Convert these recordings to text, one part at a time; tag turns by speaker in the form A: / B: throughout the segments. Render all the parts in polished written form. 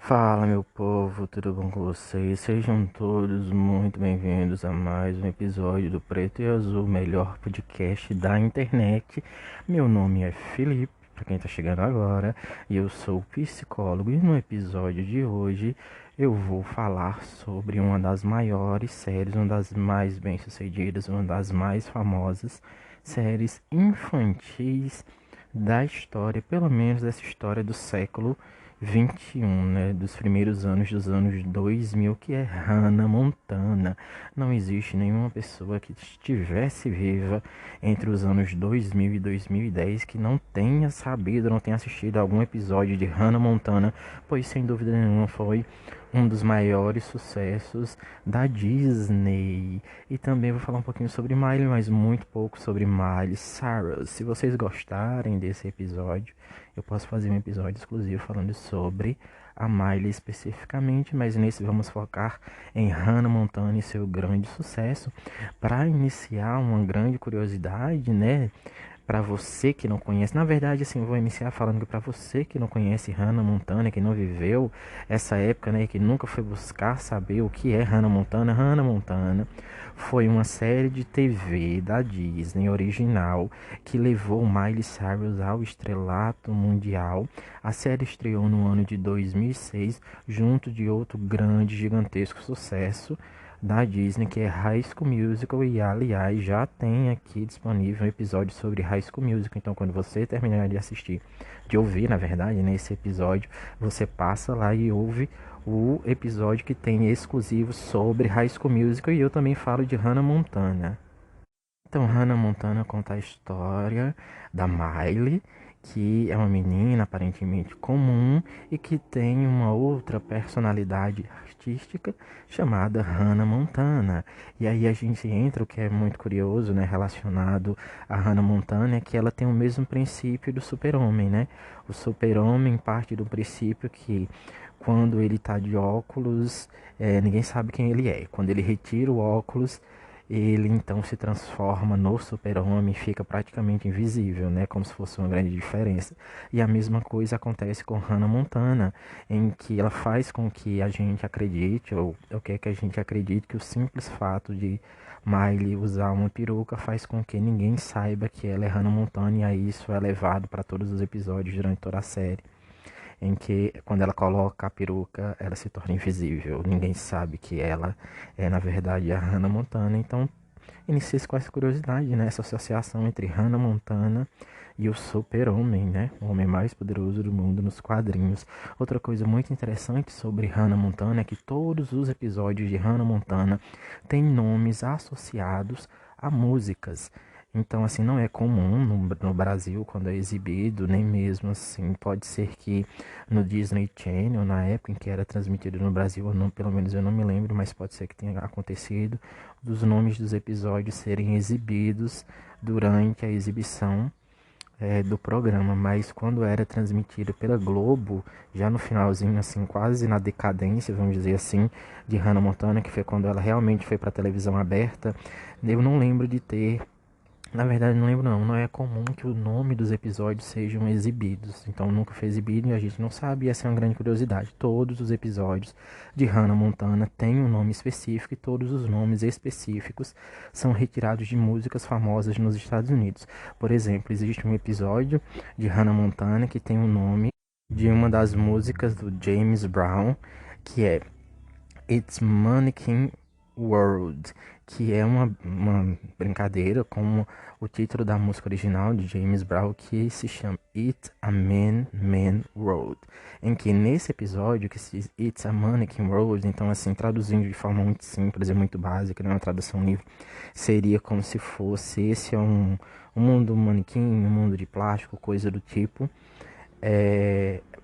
A: Fala, meu povo, tudo bom com vocês? Sejam todos muito bem-vindos a mais um episódio do Preto e Azul, melhor podcast da internet. Meu nome é Felipe, para quem tá chegando agora, e eu sou psicólogo. E no episódio de hoje eu vou falar sobre uma das maiores séries, uma das mais bem-sucedidas, uma das mais famosas séries infantis da história, pelo menos dessa história do século 21, né, dos primeiros anos dos anos 2000, que é Hannah Montana. Não existe nenhuma pessoa que estivesse viva entre os anos 2000 e 2010 que não tenha sabido, não tenha assistido algum episódio de Hannah Montana, pois sem dúvida nenhuma foi um dos maiores sucessos da Disney. E também vou falar um pouquinho sobre Miley, mas muito pouco sobre Miley Cyrus. Se vocês gostarem desse episódio, eu posso fazer um episódio exclusivo falando sobre a Miley especificamente, mas nesse vamos focar em Hannah Montana e seu grande sucesso. Para iniciar uma grande curiosidade, né? Para você que não conhece, na verdade, assim, eu vou iniciar falando que para você que não conhece Hannah Montana, que não viveu essa época, né, que nunca foi buscar saber o que é Hannah Montana foi uma série de TV da Disney original que levou Miley Cyrus ao estrelato mundial. A série estreou no ano de 2006, junto de outro grande, gigantesco sucesso da Disney, que é High School Musical, e aliás já tem aqui disponível um episódio sobre High School Musical. Então quando você terminar de assistir, de ouvir na verdade, nesse episódio, você passa lá e ouve o episódio que tem exclusivo sobre High School Musical, e eu também falo de Hannah Montana. Então, Hannah Montana conta a história da Miley, que é uma menina aparentemente comum e que tem uma outra personalidade artística chamada Hannah Montana. E aí a gente entra, o que é muito curioso, né, relacionado a Hannah Montana, é que ela tem o mesmo princípio do super-homem, né? O super-homem parte do princípio que quando ele tá de óculos, ninguém sabe quem ele é. Quando ele retira o óculos, ele então se transforma no super-homem e fica praticamente invisível, né? Como se fosse uma grande diferença. E a mesma coisa acontece com Hannah Montana, em que ela faz com que a gente acredite, ou quer que a gente acredite, que o simples fato de Miley usar uma peruca faz com que ninguém saiba que ela é Hannah Montana, e aí isso é levado para todos os episódios durante toda a série, em que quando ela coloca a peruca, ela se torna invisível. Ninguém sabe que ela é, na verdade, a Hannah Montana. Então, inicia-se com essa curiosidade, né? Essa associação entre Hannah Montana e o Super-Homem, né? O homem mais poderoso do mundo nos quadrinhos. Outra coisa muito interessante sobre Hannah Montana é que todos os episódios de Hannah Montana têm nomes associados a músicas. Então, assim, não é comum no Brasil, quando é exibido, nem mesmo assim. Pode ser que no Disney Channel, na época em que era transmitido no Brasil, ou não, pelo menos eu não me lembro, mas pode ser que tenha acontecido, dos nomes dos episódios serem exibidos durante a exibição do programa. Mas quando era transmitido pela Globo, já no finalzinho, assim, quase na decadência, vamos dizer assim, de Hannah Montana, que foi quando ela realmente foi para a televisão aberta, eu não lembro de ter, na verdade, não lembro não. Não é comum que o nome dos episódios sejam exibidos. Então nunca foi exibido e a gente não sabe. E essa é uma grande curiosidade. Todos os episódios de Hannah Montana têm um nome específico, e todos os nomes específicos são retirados de músicas famosas nos Estados Unidos. Por exemplo, existe um episódio de Hannah Montana que tem o nome de uma das músicas do James Brown, que é It's Mannequin World, que é uma brincadeira com o título da música original de James Brown, que se chama It's a Man World, em que nesse episódio, que se It's a Mannequin World, então assim, traduzindo de forma muito simples e muito básica, não é uma tradução livre, seria como se fosse, esse é um mundo manequim, um mundo de plástico, coisa do tipo.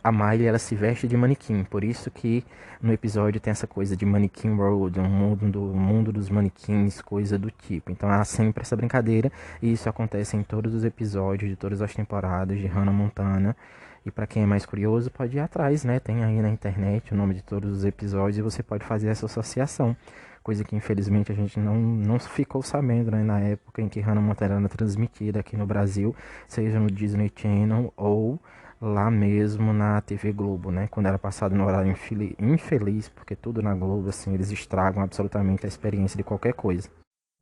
A: A Miley, ela se veste de manequim, por isso que no episódio tem essa coisa de Manequin World, mundo dos manequins, coisa do tipo. Então há sempre essa brincadeira, e isso acontece em todos os episódios de todas as temporadas de Hannah Montana. E para quem é mais curioso, pode ir atrás, né? Tem aí na internet o nome de todos os episódios e você pode fazer essa associação. Coisa que infelizmente a gente não ficou sabendo, né, na época em que Hannah Montana era transmitida aqui no Brasil, seja no Disney Channel ou lá mesmo na TV Globo, né? Quando era passado no horário infeliz, porque tudo na Globo, assim, eles estragam absolutamente a experiência de qualquer coisa.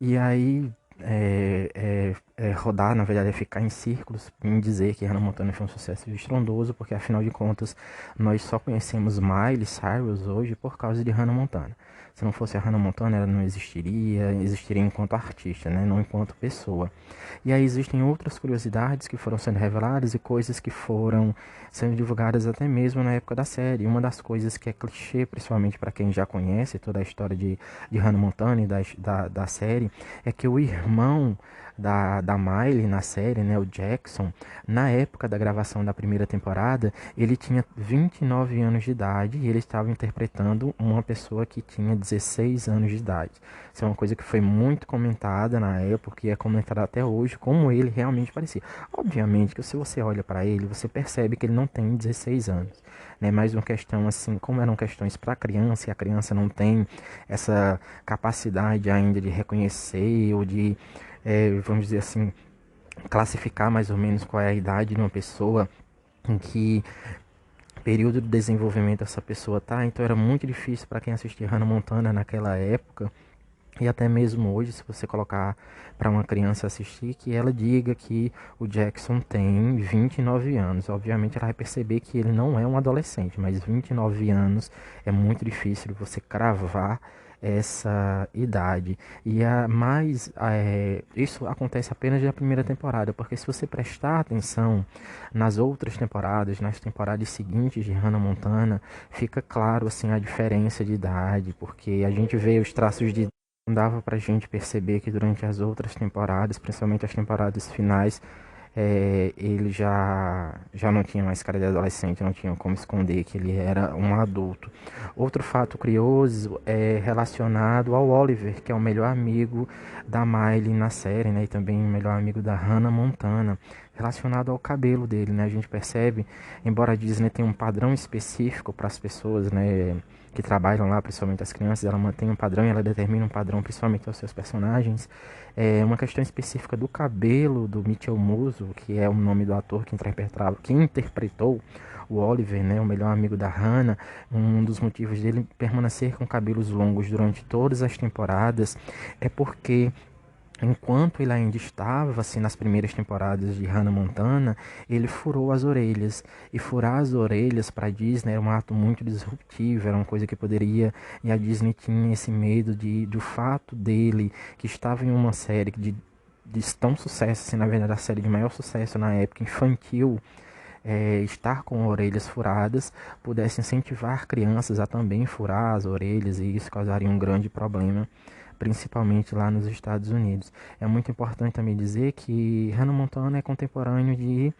A: E aí, rodar, na verdade, é ficar em círculos em dizer que Hannah Montana foi um sucesso estrondoso, porque afinal de contas, nós só conhecemos Miley Cyrus hoje por causa de Hannah Montana. Se não fosse a Hannah Montana, ela não existiria enquanto artista, né? Não enquanto pessoa. E aí existem outras curiosidades que foram sendo reveladas e coisas que foram sendo divulgadas até mesmo na época da série. Uma das coisas que é clichê, principalmente para quem já conhece toda a história de Hannah Montana e da série, é que o irmão da Miley na série, né, o Jackson, na época da gravação da primeira temporada, ele tinha 29 anos de idade e ele estava interpretando uma pessoa que tinha 16 anos de idade. Isso é uma coisa que foi muito comentada na época e é comentada até hoje, como ele realmente parecia. Obviamente que se você olha para ele, você percebe que ele não tem 16 anos. Né? Mais uma questão assim, como eram questões para criança e a criança não tem essa capacidade ainda de reconhecer ou de, vamos dizer assim, classificar mais ou menos qual é a idade de uma pessoa, em que período de desenvolvimento essa pessoa tá. Então era muito difícil para quem assistia Hannah Montana naquela época. E até mesmo hoje, se você colocar para uma criança assistir, que ela diga que o Jackson tem 29 anos. Obviamente ela vai perceber que ele não é um adolescente, mas 29 anos é muito difícil você cravar essa idade. Isso acontece apenas na primeira temporada, porque se você prestar atenção nas outras temporadas, nas temporadas seguintes de Hannah Montana, fica claro assim a diferença de idade, porque a gente vê os traços de não dava pra gente perceber que durante as outras temporadas, principalmente as temporadas finais, ele já não tinha mais cara de adolescente, não tinha como esconder que ele era um adulto. Outro fato curioso é relacionado ao Oliver, que é o melhor amigo da Miley na série, né, e também o melhor amigo da Hannah Montana, relacionado ao cabelo dele, né? A gente percebe, embora a Disney tenha um padrão específico para as pessoas, né, que trabalham lá, principalmente as crianças, ela mantém um padrão e ela determina um padrão, principalmente aos seus personagens. É uma questão específica do cabelo do Mitchell Musso, que é o nome do ator que interpretou o Oliver, né, o melhor amigo da Hannah. Um dos motivos dele permanecer com cabelos longos durante todas as temporadas é porque enquanto ele ainda estava assim nas primeiras temporadas de Hannah Montana, ele furou as orelhas. E furar as orelhas para a Disney era um ato muito disruptivo, era uma coisa que poderia, e a Disney tinha esse medo do fato dele, que estava em uma série de tão sucesso, assim, na verdade a série de maior sucesso na época, infantil, estar com orelhas furadas, pudesse incentivar crianças a também furar as orelhas, e isso causaria um grande problema, principalmente lá nos Estados Unidos. É muito importante também dizer que Hannah Montana é contemporâneo de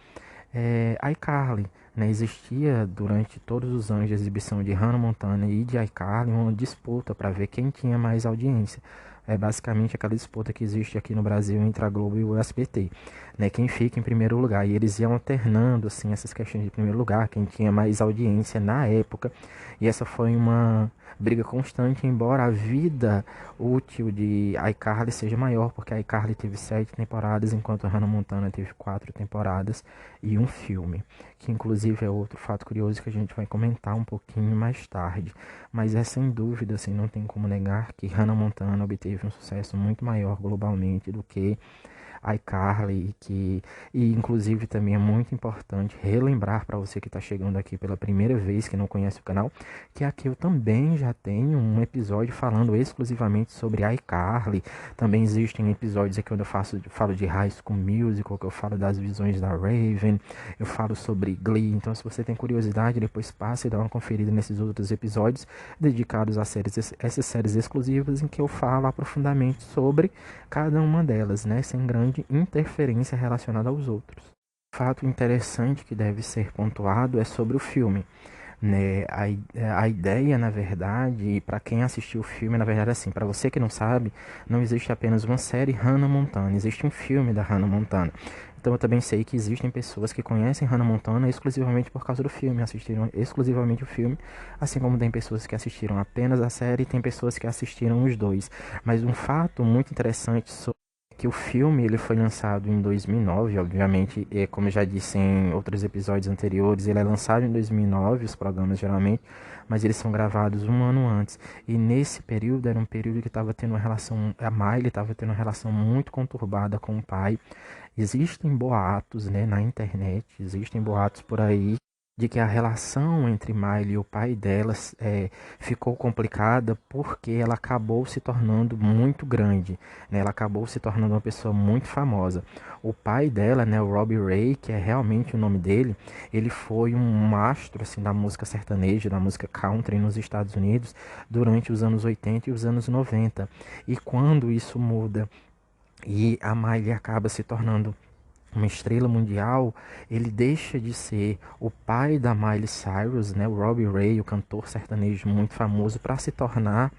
A: iCarly. Né? Existia durante todos os anos de exibição de Hannah Montana e de iCarly uma disputa para ver quem tinha mais audiência. É basicamente aquela disputa que existe aqui no Brasil entre a Globo e o SBT, né? Quem fica em primeiro lugar. E eles iam alternando assim essas questões de primeiro lugar, quem tinha mais audiência na época. E essa foi uma briga constante, embora a vida útil de iCarly seja maior, porque a iCarly teve 7 temporadas, enquanto a Hannah Montana teve 4 temporadas e um filme, que inclusive é outro fato curioso que a gente vai comentar um pouquinho mais tarde. Mas é sem dúvida, assim, não tem como negar que Hannah Montana obteve um sucesso muito maior globalmente do que iCarly, e inclusive também é muito importante relembrar para você que está chegando aqui pela primeira vez, que não conhece o canal, que aqui eu também já tenho um episódio falando exclusivamente sobre iCarly. Também existem episódios aqui onde falo de High School Musical, que eu falo das visões da Raven, eu falo sobre Glee. Então, se você tem curiosidade, depois passe e dá uma conferida nesses outros episódios dedicados a essas séries exclusivas, em que eu falo aprofundadamente sobre cada uma delas, né, sem grande interferência relacionada aos outros. Fato interessante que deve ser pontuado é sobre o filme. Né? A ideia, na verdade, para quem assistiu o filme, na verdade, assim, para você que não sabe, não existe apenas uma série Hannah Montana, existe um filme da Hannah Montana. Então eu também sei que existem pessoas que conhecem Hannah Montana exclusivamente por causa do filme, assistiram exclusivamente o filme, assim como tem pessoas que assistiram apenas a série e tem pessoas que assistiram os dois. Mas um fato muito interessante sobre que que o filme ele foi lançado em 2009, obviamente, como eu já disse em outros episódios anteriores, ele é lançado em 2009, os programas geralmente, mas eles são gravados um ano antes. E nesse período era um período que estava tendo uma relação, a Miley estava tendo uma relação muito conturbada com o pai. Existem boatos, né, na internet, existem boatos por aí de que a relação entre Miley e o pai delas ficou complicada porque ela acabou se tornando muito grande, né? Ela acabou se tornando uma pessoa muito famosa. O pai dela, né, o Robbie Ray, que é realmente o nome dele, ele foi um mastro assim da música sertaneja, da música country nos Estados Unidos durante os anos 80 e os anos 90. E quando isso muda e a Miley acaba se tornando uma estrela mundial, ele deixa de ser o pai da Miley Cyrus, né, o Robbie Ray, o cantor sertanejo muito famoso, para se tornar,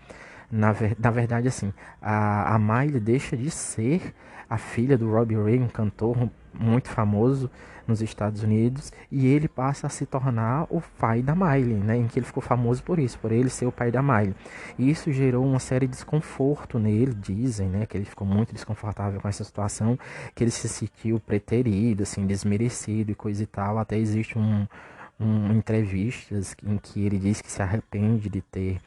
A: na verdade, assim, a Miley deixa de ser a filha do Robbie Ray, um cantor muito famoso nos Estados Unidos, e ele passa a se tornar o pai da Miley, né, em que ele ficou famoso por isso, por ele ser o pai da Miley. E isso gerou uma série de desconforto nele, dizem, né, que ele ficou muito desconfortável com essa situação, que ele se sentiu preterido, assim, desmerecido e coisa e tal. Até existe entrevistas em que ele diz que se arrepende de ter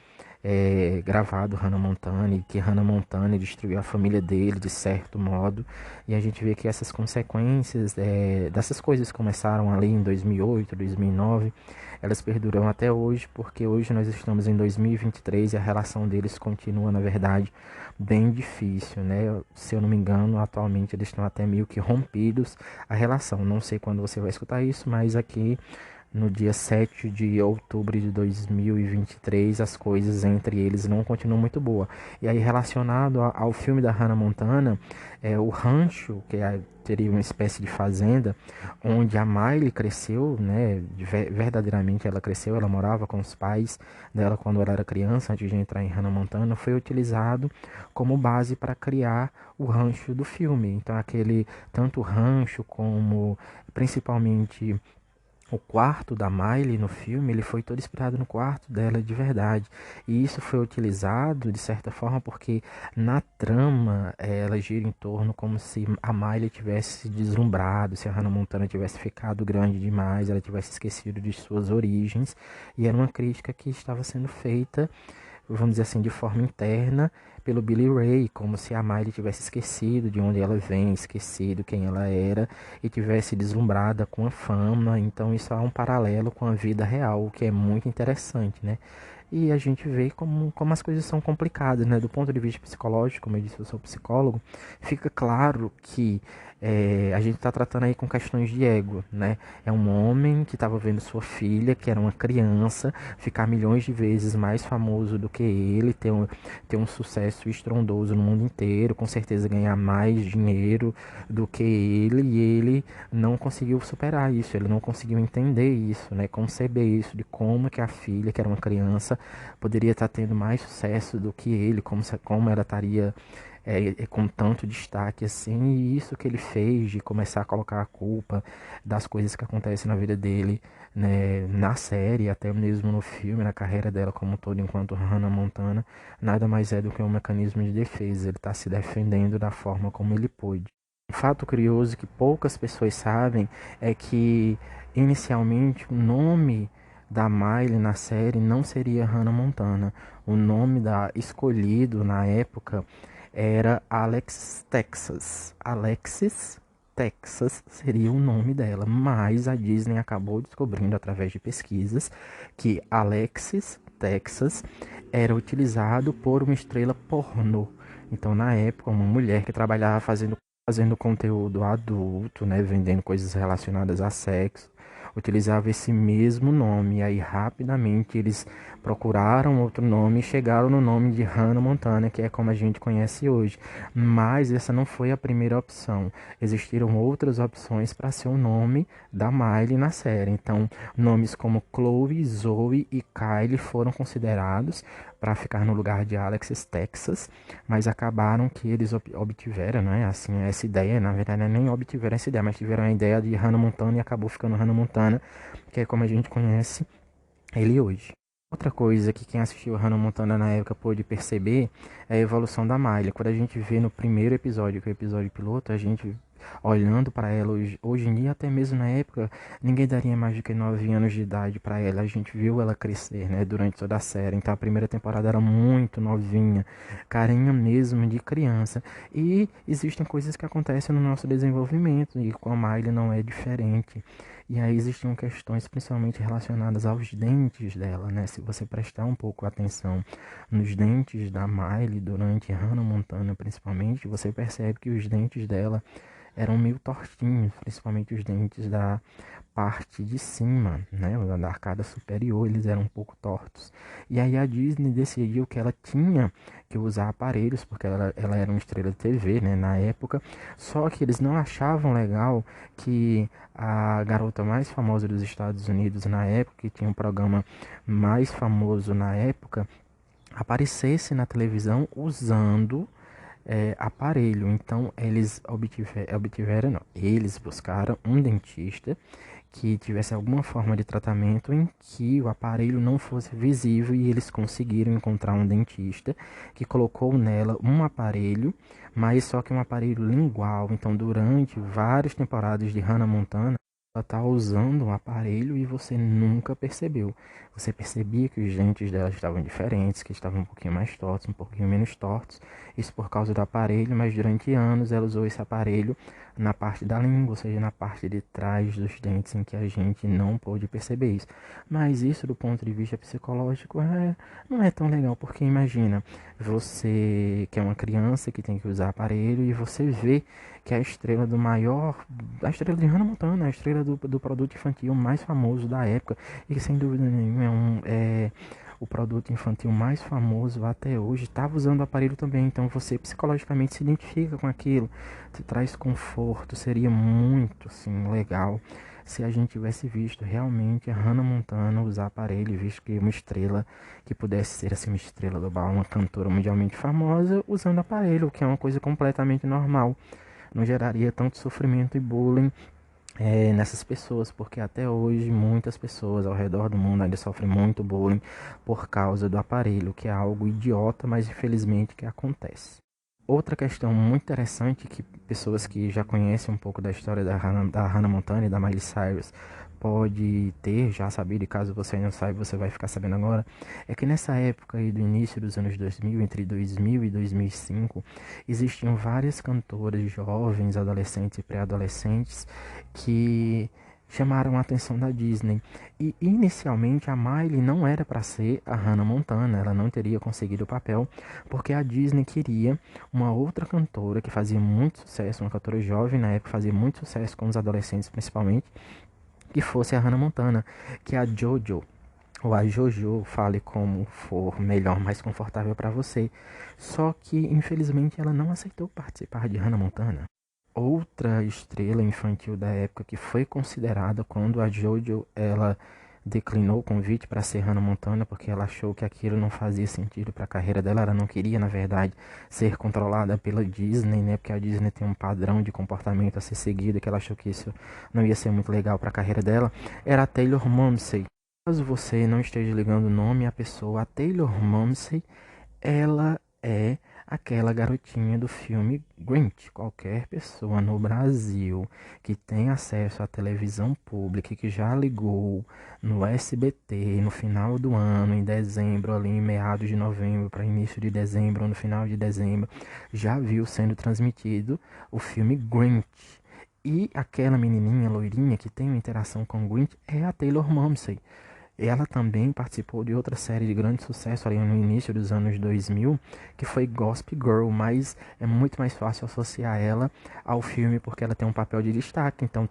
A: gravado Hannah Montana e que Hannah Montana destruiu a família dele de certo modo. E a gente vê que essas consequências dessas coisas que começaram ali em 2008, 2009, elas perduram até hoje, porque hoje nós estamos em 2023 e a relação deles continua, na verdade, bem difícil, né? Se eu não me engano, atualmente eles estão até meio que rompidos a relação. Não sei quando você vai escutar isso, mas aqui no dia 7 de outubro de 2023, as coisas entre eles não continuam muito boa. E aí, relacionado ao filme da Hannah Montana, o rancho, teria uma espécie de fazenda, onde a Miley cresceu, né? Verdadeiramente ela cresceu, ela morava com os pais dela quando ela era criança, antes de entrar em Hannah Montana, foi utilizado como base para criar o rancho do filme. Então, tanto o rancho como principalmente o quarto da Miley no filme, ele foi todo inspirado no quarto dela de verdade. E isso foi utilizado de certa forma porque na trama ela gira em torno como se a Miley tivesse se deslumbrado, se a Hannah Montana tivesse ficado grande demais, ela tivesse esquecido de suas origens. E era uma crítica que estava sendo feita, vamos dizer assim, de forma interna pelo Billy Ray, como se a Miley tivesse esquecido de onde ela vem, esquecido quem ela era e tivesse deslumbrada com a fama. Então isso há um paralelo com a vida real, o que é muito interessante, né? E a gente vê como as coisas são complicadas, né? Do ponto de vista psicológico, como eu disse, eu sou psicólogo, fica claro que a gente está tratando aí com questões de ego, né? É um homem que estava vendo sua filha, que era uma criança, ficar milhões de vezes mais famoso do que ele, ter um sucesso estrondoso no mundo inteiro, com certeza ganhar mais dinheiro do que ele, e ele não conseguiu superar isso, ele não conseguiu entender isso, né? Conceber isso, de como que a filha, que era uma criança, poderia estar tendo mais sucesso do que ele, como ela estaria com tanto destaque assim. E isso que ele fez de começar a colocar a culpa das coisas que acontecem na vida dele, né, na série, até mesmo no filme, na carreira dela como um todo, enquanto Hannah Montana, nada mais é do que um mecanismo de defesa. Ele está se defendendo da forma como ele pôde. Um fato curioso que poucas pessoas sabem é que inicialmente o nome da Miley na série não seria Hannah Montana. O nome escolhido na época era Alexis Texas. Alexis Texas seria o nome dela, mas a Disney acabou descobrindo através de pesquisas que Alexis Texas era utilizado por uma estrela pornô. Então, na época, uma mulher que trabalhava fazendo conteúdo adulto, né, vendendo coisas relacionadas a sexo, utilizava esse mesmo nome. E aí rapidamente eles procuraram outro nome e chegaram no nome de Hannah Montana, que é como a gente conhece hoje. Mas essa não foi a primeira opção. Existiram outras opções para ser o nome da Miley na série. Então, nomes como Chloe, Zoe e Kylie foram considerados para ficar no lugar de Alexis Texas, mas acabaram que eles obtiveram, né, assim, essa ideia. Na verdade, nem obtiveram essa ideia, mas tiveram a ideia de Hannah Montana e acabou ficando Hannah Montana, que é como a gente conhece ele hoje. Outra coisa que quem assistiu a Hannah Montana na época pôde perceber é a evolução da Miley. Quando a gente vê no primeiro episódio, que é o episódio piloto, a gente olhando para ela hoje em dia, até mesmo na época, ninguém daria mais do que 9 anos de idade para ela. A gente viu ela crescer, né, durante toda a série. Então a primeira temporada era muito novinha, carinha mesmo de criança. E existem coisas que acontecem no nosso desenvolvimento e com a Miley não é diferente. E aí existiam questões principalmente relacionadas aos dentes dela, né? Se você prestar um pouco atenção nos dentes da Miley durante Hannah Montana, principalmente, você percebe que os dentes dela eram meio tortinhos, principalmente os dentes da parte de cima, né, da arcada superior, eles eram um pouco tortos. E aí a Disney decidiu que ela tinha que usar aparelhos, porque ela era uma estrela de TV, né, na época, só que eles não achavam legal que a garota mais famosa dos Estados Unidos na época, que tinha um programa mais famoso na época, aparecesse na televisão usando aparelho. Então obtiveram, não, eles buscaram um dentista que tivesse alguma forma de tratamento em que o aparelho não fosse visível e eles conseguiram encontrar um dentista que colocou nela um aparelho, mas só que um aparelho lingual. Então durante várias temporadas de Hannah Montana ela tá usando um aparelho e você nunca percebeu. Você percebia que os dentes dela estavam diferentes, que estavam um pouquinho mais tortos, um pouquinho menos tortos. Isso por causa do aparelho, mas durante anos ela usou esse aparelho na parte da língua, ou seja, na parte de trás dos dentes, em que a gente não pôde perceber isso. Mas isso, do ponto de vista psicológico, não é tão legal, porque imagina, você que é uma criança que tem que usar aparelho e você vê que é a estrela do maior, a estrela de Hannah Montana, a estrela do produto infantil mais famoso da época, e que sem dúvida nenhuma é o produto infantil mais famoso até hoje, estava usando o aparelho também. Então você psicologicamente se identifica com aquilo, te traz conforto. Seria muito assim legal se a gente tivesse visto realmente a Hannah Montana usar aparelho, visto que uma estrela que pudesse ser assim uma estrela global, uma cantora mundialmente famosa usando aparelho, o que é uma coisa completamente normal. Não geraria tanto sofrimento e bullying nessas pessoas, porque até hoje muitas pessoas ao redor do mundo ainda sofrem muito bullying por causa do aparelho, que é algo idiota, mas infelizmente que acontece. Outra questão muito interessante que pessoas que já conhecem um pouco da história da Hannah Montana e da Miley Cyrus pode ter já sabido, e caso você não saiba, você vai ficar sabendo agora, é que nessa época aí do início dos anos 2000, entre 2000 e 2005, existiam várias cantoras jovens, adolescentes e pré-adolescentes que chamaram a atenção da Disney. E inicialmente a Miley não era para ser a Hannah Montana, ela não teria conseguido o papel, porque a Disney queria uma outra cantora que fazia muito sucesso, uma cantora jovem na época, fazia muito sucesso com os adolescentes principalmente, que fosse a Hannah Montana, que é a Jojo. Ou a Jojo, fale como for melhor, mais confortável para você. Só que, infelizmente, ela não aceitou participar de Hannah Montana. Outra estrela infantil da época que foi considerada quando a Jojo ela declinou o convite para ser Hannah Montana porque ela achou que aquilo não fazia sentido para a carreira dela. Ela não queria, na verdade, ser controlada pela Disney, né? Porque a Disney tem um padrão de comportamento a ser seguido, que ela achou que isso não ia ser muito legal para a carreira dela. Era a Taylor Momsen. Caso você não esteja ligando o nome à pessoa, a Taylor Momsen, ela é aquela garotinha do filme Grinch. Qualquer pessoa no Brasil que tem acesso à televisão pública, que já ligou no SBT no final do ano, em dezembro, ali em meados de novembro para início de dezembro, ou no final de dezembro, já viu sendo transmitido o filme Grinch. E aquela menininha loirinha que tem uma interação com o Grinch é a Taylor Momsen. Ela também participou de outra série de grande sucesso ali no início dos anos 2000, que foi Gossip Girl, mas é muito mais fácil associar ela ao filme porque ela tem um papel de destaque. Então,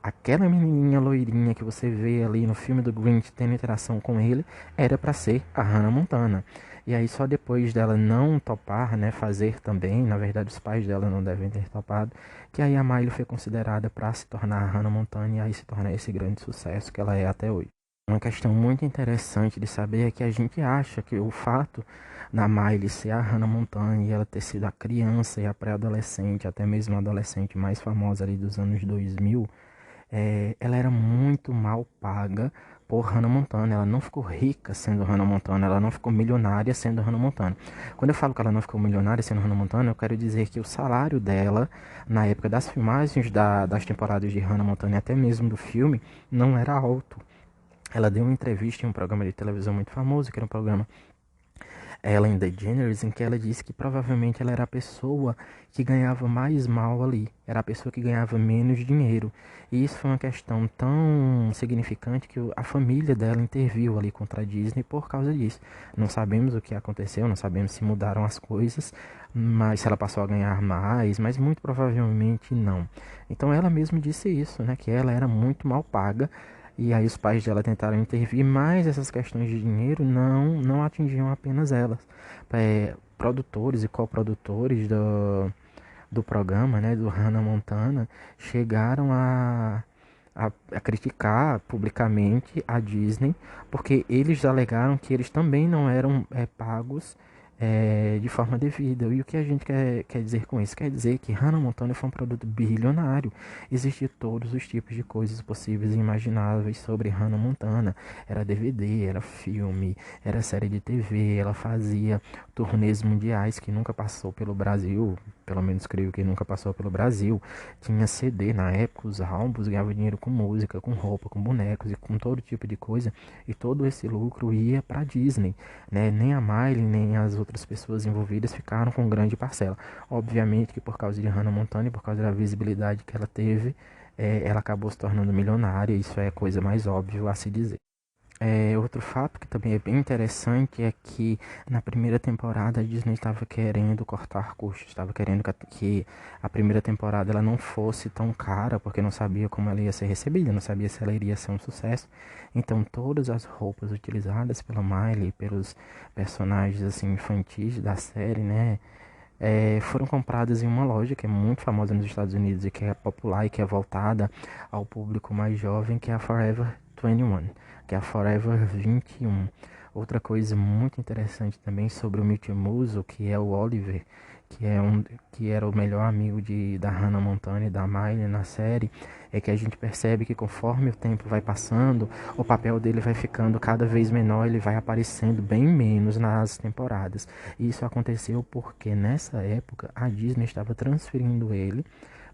A: aquela menininha loirinha que você vê ali no filme do Grinch tendo interação com ele, era para ser a Hannah Montana. E aí só depois dela não topar, né, fazer também, na verdade os pais dela não devem ter topado, que aí a Miley foi considerada para se tornar a Hannah Montana e aí se tornar esse grande sucesso que ela é até hoje. Uma questão muito interessante de saber é que a gente acha que o fato da Miley ser a Hannah Montana e ela ter sido a criança e a pré-adolescente, até mesmo a adolescente mais famosa ali dos anos 2000, ela era muito mal paga por Hannah Montana. Ela não ficou rica sendo Hannah Montana, ela não ficou milionária sendo Hannah Montana. Quando eu falo que ela não ficou milionária sendo Hannah Montana, eu quero dizer que o salário dela, na época das filmagens das temporadas de Hannah Montana e até mesmo do filme, não era alto. Ela deu uma entrevista em um programa de televisão muito famoso, que era um programa Ellen DeGeneres, em que ela disse que provavelmente ela era a pessoa que ganhava mais mal ali, era a pessoa que ganhava menos dinheiro. E isso foi uma questão tão significante que a família dela interviu ali contra a Disney por causa disso. Não sabemos o que aconteceu, não sabemos se mudaram as coisas, mas se ela passou a ganhar mais, mas muito provavelmente não. Então ela mesma disse isso, né, que ela era muito mal paga. E aí os pais dela tentaram intervir, mas essas questões de dinheiro não atingiam apenas elas. Produtores e coprodutores do programa, né, do Hannah Montana, chegaram a criticar publicamente a Disney, porque eles alegaram que eles também não eram pagos de forma devida. E o que a gente quer dizer com isso? Quer dizer que Hannah Montana foi um produto bilionário. Existiam todos os tipos de coisas possíveis e imagináveis sobre Hannah Montana. Era DVD, era filme, era série de TV. Ela fazia turnês mundiais que nunca passou pelo Brasil. Pelo menos creio que nunca passou pelo Brasil. Tinha CD na época, os álbuns, ganhava dinheiro com música, com roupa, com bonecos e com todo tipo de coisa. E todo esse lucro ia para a Disney, né? Nem a Miley, nem as outras pessoas envolvidas ficaram com grande parcela. Obviamente que por causa de Hannah Montana e por causa da visibilidade que ela teve, ela acabou se tornando milionária. Isso é a coisa mais óbvia a se dizer. Outro fato que também é bem interessante é que na primeira temporada a Disney estava querendo cortar custos, estava querendo que a primeira temporada ela não fosse tão cara, porque não sabia como ela ia ser recebida, não sabia se ela iria ser um sucesso. Então todas as roupas utilizadas pela Miley, pelos personagens assim infantis da série, né, foram compradas em uma loja que é muito famosa nos Estados Unidos e que é popular e que é voltada ao público mais jovem, que é a Forever 21, que é a Forever 21. Outra coisa muito interessante também sobre o Multimuso, que é o Oliver, que era o melhor amigo da Hannah Montana e da Miley na série, é que a gente percebe que conforme o tempo vai passando, o papel dele vai ficando cada vez menor, ele vai aparecendo bem menos nas temporadas. E isso aconteceu porque nessa época a Disney estava transferindo ele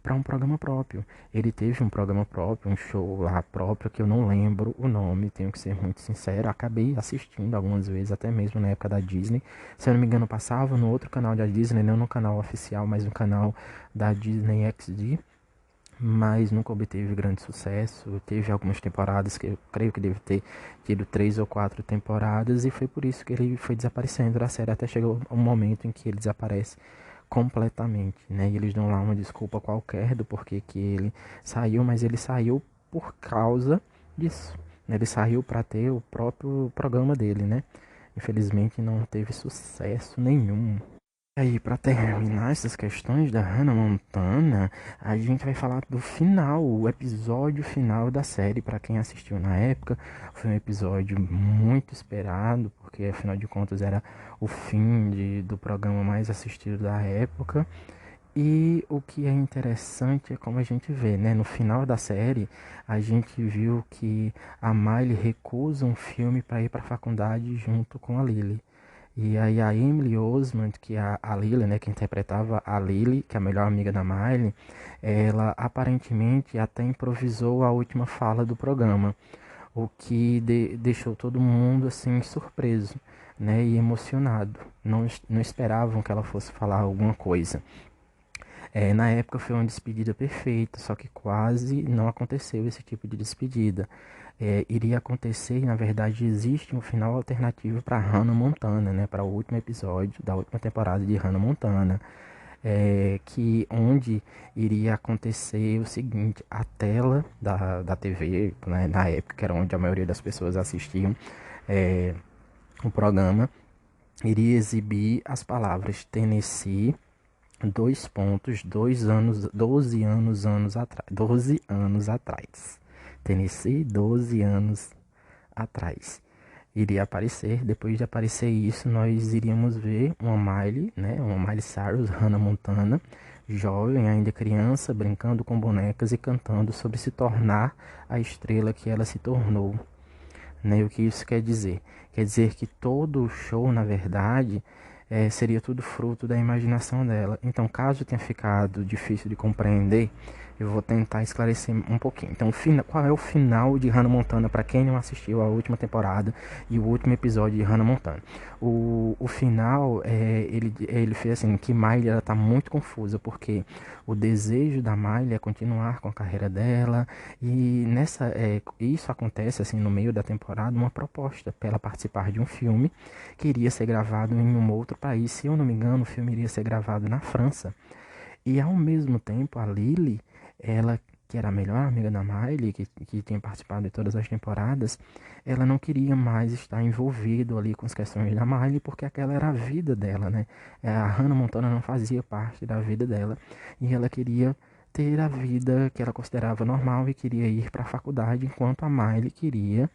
A: para um programa próprio. Ele teve um programa próprio, um show lá próprio, que eu não lembro o nome, tenho que ser muito sincero. Acabei assistindo algumas vezes, até mesmo na época da Disney. Se eu não me engano, passava no outro canal da Disney, não no canal oficial, mas no canal da Disney XD. Mas nunca obteve grande sucesso. Teve algumas temporadas que eu creio que deve ter tido 3 ou 4 temporadas, e foi por isso que ele foi desaparecendo da série, até chegou um momento em que ele desaparece completamente, né? E eles dão lá uma desculpa qualquer do porquê que ele saiu, mas ele saiu por causa disso, né? Ele saiu para ter o próprio programa dele, né? Infelizmente não teve sucesso nenhum. E aí, para terminar essas questões da Hannah Montana, a gente vai falar do final, o episódio final da série. Para quem assistiu na época, foi um episódio muito esperado, porque afinal de contas era o fim do programa mais assistido da época. E o que é interessante é como a gente vê, né? No final da série, a gente viu que a Miley recusa um filme para ir para a faculdade junto com a Lily. E aí a Emily Osment, que é a Lily, né, que interpretava a Lily, que é a melhor amiga da Miley, ela aparentemente até improvisou a última fala do programa, o que deixou todo mundo assim surpreso, né, e emocionado. Não esperavam que ela fosse falar alguma coisa. Na época foi uma despedida perfeita, só que quase não aconteceu esse tipo de despedida. Iria acontecer, e na verdade existe um final alternativo para Hannah Montana, né, para o último episódio da última temporada de Hannah Montana, que onde iria acontecer o seguinte: a tela da TV, né, na época que era onde a maioria das pessoas assistiam o programa, iria exibir as palavras Tennessee, 2 pontos, 2 anos, 12 anos atrás. Tennessee, 12 anos atrás. Iria aparecer, depois de aparecer isso, nós iríamos ver uma Miley, né? Uma Miley Cyrus, Hannah Montana, jovem, ainda criança, brincando com bonecas e cantando sobre se tornar a estrela que ela se tornou. né? E o que isso quer dizer? Quer dizer que todo o show, na verdade, seria tudo fruto da imaginação dela. Então, caso tenha ficado difícil de compreender, eu vou tentar esclarecer um pouquinho. Então, qual é o final de Hannah Montana para quem não assistiu a última temporada e o último episódio de Hannah Montana? O final, ele fez assim, que Miley ela tá muito confusa, porque o desejo da Miley é continuar com a carreira dela, e isso acontece assim no meio da temporada, uma proposta para ela participar de um filme que iria ser gravado em um outro país. Se eu não me engano, o filme iria ser gravado na França. E ao mesmo tempo, a Lily, ela que era a melhor amiga da Miley, que tinha participado de todas as temporadas, ela não queria mais estar envolvido ali com as questões da Miley, porque aquela era a vida dela, né? A Hannah Montana não fazia parte da vida dela, e ela queria ter a vida que ela considerava normal e queria ir para a faculdade, enquanto a Miley queria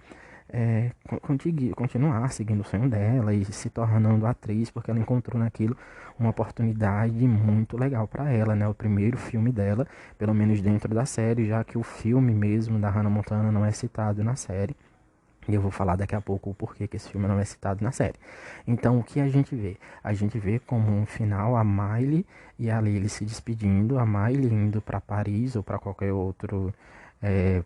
A: continuar seguindo o sonho dela e se tornando atriz, porque ela encontrou naquilo uma oportunidade muito legal para ela, né? O primeiro filme dela, pelo menos dentro da série, já que o filme mesmo da Hannah Montana não é citado na série. E eu vou falar daqui a pouco o porquê que esse filme não é citado na série. Então, o que a gente vê? A gente vê como um final a Miley e a Lily se despedindo, a Miley indo para Paris ou para qualquer outro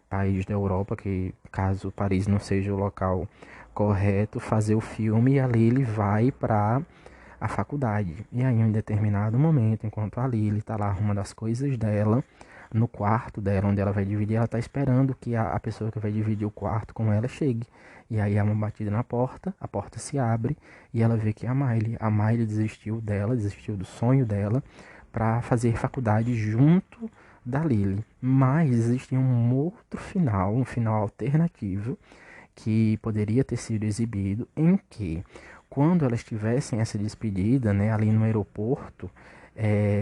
A: país da Europa, que caso Paris não seja o local correto, fazer o filme, e a Lily vai para a faculdade. E aí, em um determinado momento, enquanto a Lily está lá arrumando as coisas dela, no quarto dela, onde ela vai dividir, ela está esperando que a pessoa que vai dividir o quarto com ela chegue. E aí há uma batida na porta, a porta se abre e ela vê que é a Miley. A Miley desistiu dela, desistiu do sonho dela para fazer faculdade junto da Lily. Mas existia um outro final, um final alternativo, que poderia ter sido exibido, em que, quando elas tivessem essa despedida, né, ali no aeroporto,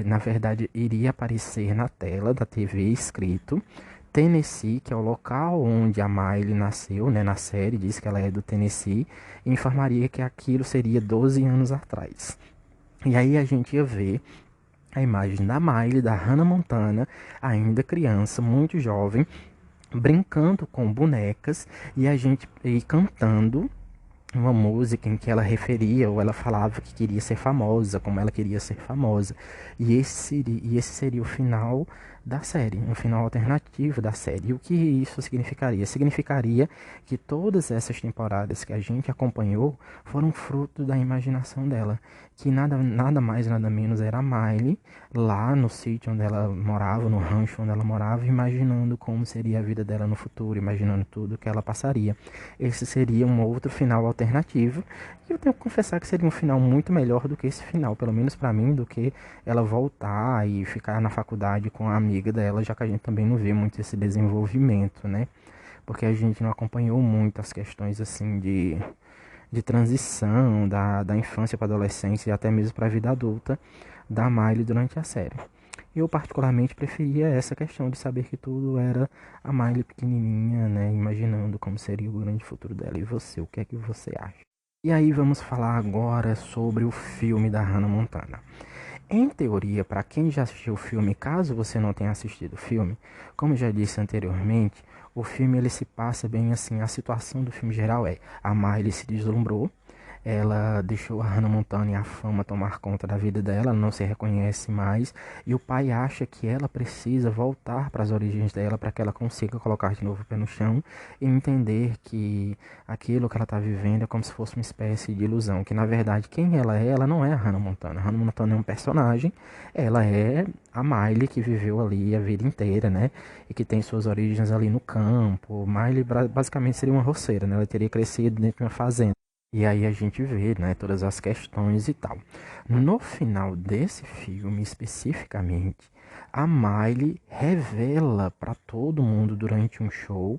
A: na verdade iria aparecer na tela da TV escrito Tennessee, que é o local onde a Miley nasceu, né, na série, diz que ela é do Tennessee, e informaria que aquilo seria 12 anos atrás. E aí a gente ia ver a imagem da Miley, da Hannah Montana, ainda criança, muito jovem, brincando com bonecas e cantando uma música em que ela referia ou ela falava que queria ser famosa, como ela queria ser famosa. E esse seria o final da série, um final alternativo da série. E o que isso significaria? Significaria que todas essas temporadas que a gente acompanhou foram fruto da imaginação dela, que nada mais, nada menos era a Miley, lá no sítio onde ela morava, no rancho onde ela morava, imaginando como seria a vida dela no futuro, imaginando tudo que ela passaria. Esse seria um outro final alternativo, e eu tenho que confessar que seria um final muito melhor do que esse final, pelo menos pra mim, do que ela voltar e ficar na faculdade com a amiga dela, já que a gente também não vê muito esse desenvolvimento, né? Porque a gente não acompanhou muito as questões assim de transição da infância para adolescência e até mesmo para a vida adulta da Miley durante a série. Eu particularmente preferia essa questão de saber que tudo era a Miley pequenininha, né, imaginando como seria o grande futuro dela. E você, o que é que você acha? E aí vamos falar agora sobre o filme da Hannah Montana. Em teoria, para quem já assistiu o filme, caso você não tenha assistido o filme, como eu já disse anteriormente, o filme ele se passa bem assim, a situação do filme geral é: a Miley se deslumbrou, ela deixou a Hannah Montana e a fama tomar conta da vida dela, ela não se reconhece mais, e o pai acha que ela precisa voltar para as origens dela para que ela consiga colocar de novo o pé no chão e entender que aquilo que ela está vivendo é como se fosse uma espécie de ilusão, que na verdade quem ela não é a Hannah Montana. A Hannah Montana é um personagem, ela é a Miley que viveu ali a vida inteira, né, e que tem suas origens ali no campo. Miley basicamente seria uma roceira, né, ela teria crescido dentro de uma fazenda. E aí a gente vê, né, todas as questões e tal. No final desse filme, especificamente, a Miley revela para todo mundo durante um show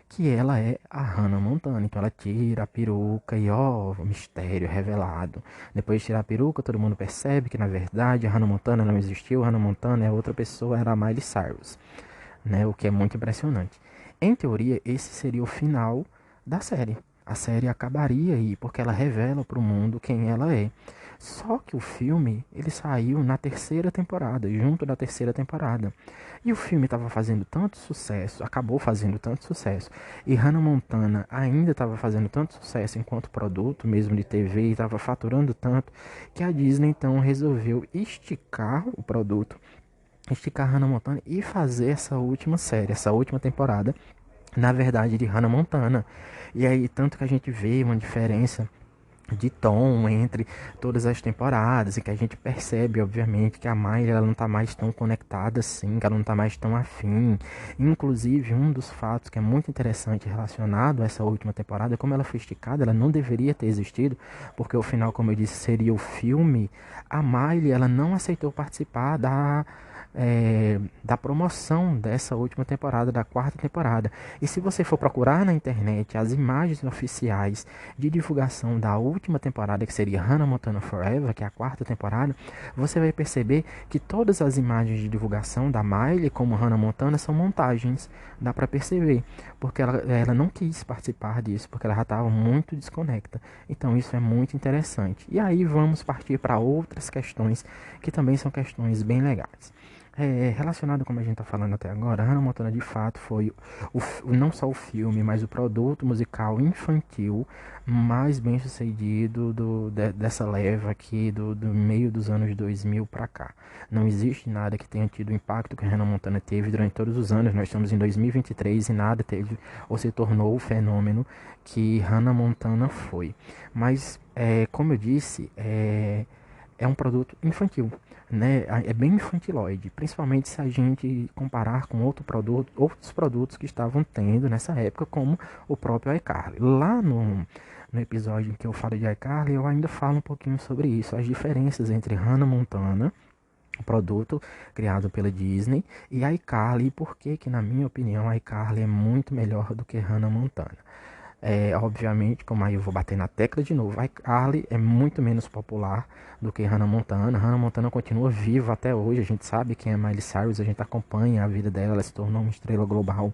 A: que ela é a Hannah Montana. Então ela tira a peruca e ó, mistério revelado. Depois de tirar a peruca, todo mundo percebe que na verdade a Hannah Montana não existiu. A Hannah Montana é outra pessoa, era a Miley Cyrus, né, o que é muito impressionante. Em teoria, esse seria o final da série. A série acabaria aí, porque ela revela para o mundo quem ela é. Só que o filme, ele saiu na terceira temporada, junto da terceira temporada. E o filme estava fazendo tanto sucesso, acabou fazendo tanto sucesso, e Hannah Montana ainda estava fazendo tanto sucesso enquanto produto, mesmo de TV, e estava faturando tanto, que a Disney então resolveu esticar o produto, esticar Hannah Montana e fazer essa última série, essa última temporada, na verdade, de Hannah Montana. E aí, tanto que a gente vê uma diferença de tom entre todas as temporadas, e que a gente percebe, obviamente, que a Miley ela não tá mais tão conectada assim, que ela não tá mais tão afim. Inclusive, um dos fatos que é muito interessante relacionado a essa última temporada, como ela foi esticada, ela não deveria ter existido, porque o final, como eu disse, seria o filme. A Miley ela não aceitou participar da promoção dessa última temporada, da quarta temporada. E se você for procurar na internet as imagens oficiais de divulgação da última temporada, que seria Hannah Montana Forever, que é a quarta temporada, você vai perceber que todas as imagens de divulgação da Miley como Hannah Montana são montagens. Dá pra perceber, porque ela não quis participar disso, porque ela já estava muito desconecta. Então isso é muito interessante. E aí vamos partir para outras questões, que também são questões bem legais. Relacionado como a gente está falando até agora, Hannah Montana de fato foi não só o filme, mas o produto musical infantil mais bem sucedido dessa leva aqui do meio dos anos 2000 para cá. Não existe nada que tenha tido o impacto que a Hannah Montana teve durante todos os anos. Nós estamos em 2023 e nada teve ou se tornou o fenômeno que Hannah Montana foi. Mas, como eu disse, é um produto infantil, né? É bem infantiloide, principalmente se a gente comparar com outros produtos que estavam tendo nessa época, como o próprio iCarly. Lá no episódio em que eu falo de iCarly, eu ainda falo um pouquinho sobre isso, as diferenças entre Hannah Montana, o produto criado pela Disney, e iCarly, e por que na minha opinião iCarly é muito melhor do que Hannah Montana. Obviamente, como aí eu vou bater na tecla de novo, iCarly é muito menos popular do que Hannah Montana. Hannah Montana continua viva até hoje. A gente sabe quem é Miley Cyrus, a gente acompanha a vida dela, ela se tornou uma estrela global.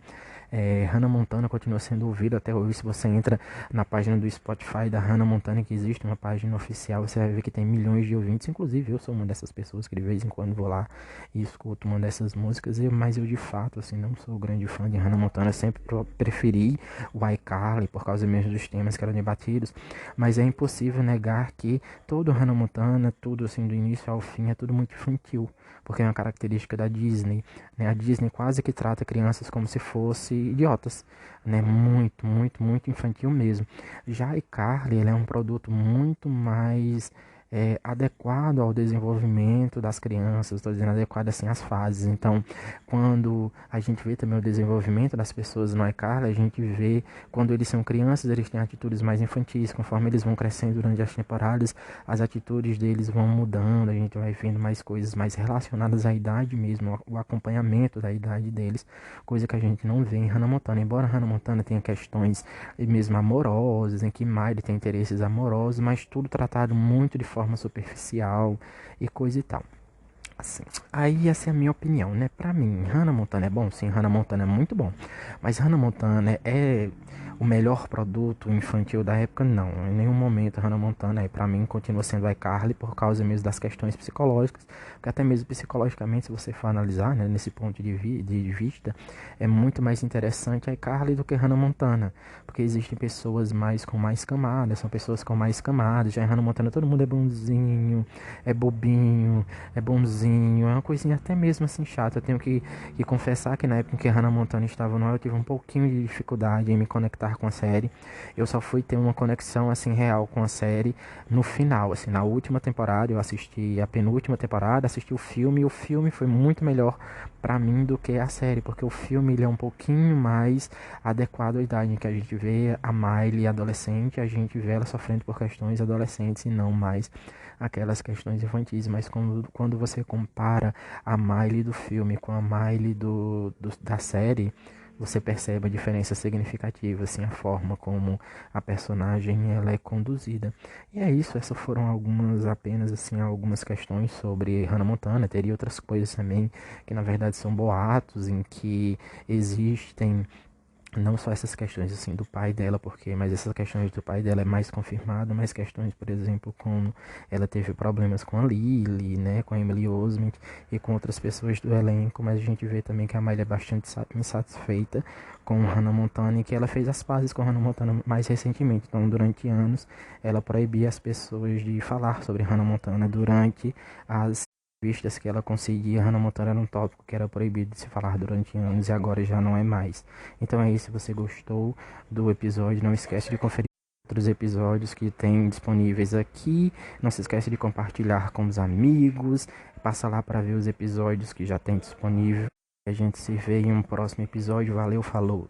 A: Hannah Montana continua sendo ouvida até hoje. Se você entra na página do Spotify da Hannah Montana, que existe uma página oficial, você vai ver que tem milhões de ouvintes. Inclusive, eu sou uma dessas pessoas que de vez em quando vou lá e escuto uma dessas músicas. Mas eu, de fato, assim, não sou grande fã de Hannah Montana. Sempre preferi o iCarly por causa mesmo dos temas que eram debatidos. Mas é impossível negar que todo Hannah Montana, tudo assim, do início ao fim, é tudo muito infantil. Porque é uma característica da Disney, né? A Disney quase que trata crianças como se fossem idiotas, né? Muito, muito, muito infantil mesmo. Já iCarly, ele é um produto muito mais adequado ao desenvolvimento das crianças, estou dizendo adequado assim às fases. Então, quando a gente vê também o desenvolvimento das pessoas no iCarly, a gente vê quando eles são crianças, eles têm atitudes mais infantis. Conforme eles vão crescendo durante as temporadas, as atitudes deles vão mudando, a gente vai vendo mais coisas mais relacionadas à idade mesmo, o acompanhamento da idade deles, coisa que a gente não vê em Hannah Montana. Embora Hannah Montana tenha questões mesmo amorosas, em que Miley tem interesses amorosos, mas tudo tratado muito de forma superficial e coisa e tal. Assim, aí essa é a minha opinião, né? Pra mim, Hannah Montana é bom? Sim, Hannah Montana é muito bom. Mas Hannah Montana é o melhor produto infantil da época? Não. Em nenhum momento Hannah Montana, pra mim, continua sendo iCarly por causa mesmo das questões psicológicas. Porque até mesmo psicologicamente, se você for analisar, né, nesse ponto de vista, é muito mais interessante iCarly do que Hannah Montana. Porque existem pessoas com mais camadas, são pessoas com mais camadas. Já em Hannah Montana todo mundo é bonzinho, é bobinho, é bonzinho, é uma coisinha até mesmo assim chata. Eu tenho que confessar que na época em que Hannah Montana estava no ar, eu tive um pouquinho de dificuldade em me conectar com a série. Eu só fui ter uma conexão assim real com a série no final, assim, na última temporada. Eu assisti a penúltima temporada, assisti o filme, e o filme foi muito melhor pra mim do que a série, porque o filme ele é um pouquinho mais adequado à idade em que a gente vê a Miley adolescente, a gente vê ela sofrendo por questões adolescentes e não mais aquelas questões infantis. Mas quando você compara a Miley do filme com a Miley da série, você percebe a diferença significativa, assim, a forma como a personagem ela é conduzida. E é isso, essas foram apenas assim, algumas questões sobre Hannah Montana. Teria outras coisas também que na verdade são boatos, em que existem Não só essas questões assim do pai dela, mas essas questões do pai dela é mais confirmado, mas questões, por exemplo, como ela teve problemas com a Lily, né, com a Emily Osment e com outras pessoas do elenco, mas a gente vê também que a Miley é bastante insatisfeita com Hannah Montana e que ela fez as pazes com Hannah Montana mais recentemente. Então, durante anos, ela proibia as pessoas de falar sobre Hannah Montana durante as vistas que ela conseguia. Hannah Montana era um tópico que era proibido de se falar durante anos e agora já não é mais. Então é isso, se você gostou do episódio, não esquece de conferir outros episódios que tem disponíveis aqui. Não se esquece de compartilhar com os amigos. Passa lá para ver os episódios que já tem disponível. A gente se vê em um próximo episódio. Valeu, falou!